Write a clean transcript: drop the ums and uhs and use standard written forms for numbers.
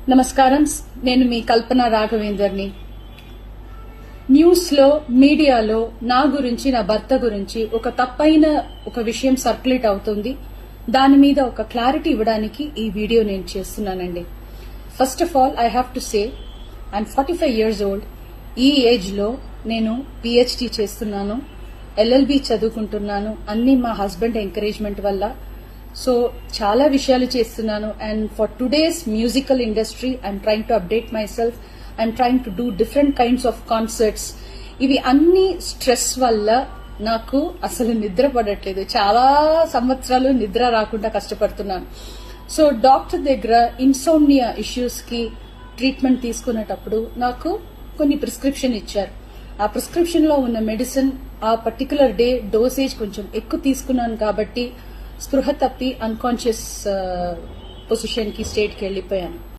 నమస్కారం. నేను మీ కల్పన రాఘవేందర్ని. న్యూస్ లో, మీడియాలో నా గురించి, నా భర్త గురించి ఒక విషయం సర్క్యులేట్ అవుతుంది. దాని మీద ఒక క్లారిటీ ఇవ్వడానికి ఈ వీడియో నేను చేస్తున్నానండి. First of all I have to say I'm 45 years old. ఈ ఏజ్ లో నేను PhD చేస్తున్నాను, LLB చదువుకుంటున్నాను. అన్ని మా హస్బెండ్ ఎంకరేజ్మెంట్ వల్ల. సో చాలా విషయాలు చేస్తున్నాను. And for today's musical industry I'm trying to update my self. I'm trying to do different kinds of concerts. ఇవి అన్ని స్ట్రెస్ వల్ల నాకు అసలు నిద్ర పడట్లేదు. చాలా సంవత్సరాలు నిద్ర రాకుండా కష్టపడుతున్నాను. సో డాక్టర్ దగ్గర ఇన్సోమ్నియా ఇష్యూస్ కి ట్రీట్మెంట్ తీసుకునేటప్పుడు నాకు కొన్ని ప్రిస్క్రిప్షన్ ఇచ్చారు. ఆ ప్రిస్క్రిప్షన్ లో ఉన్న మెడిసిన్ ఆ పర్టికులర్ డే డోసేజ్ కొంచెం ఎక్కువ తీసుకున్నాను కాబట్టి స్పృహ తప్పి అన్కాన్షియస్ పొజిషన్ కి, స్టేట్ కి వెళ్లిపోయాను.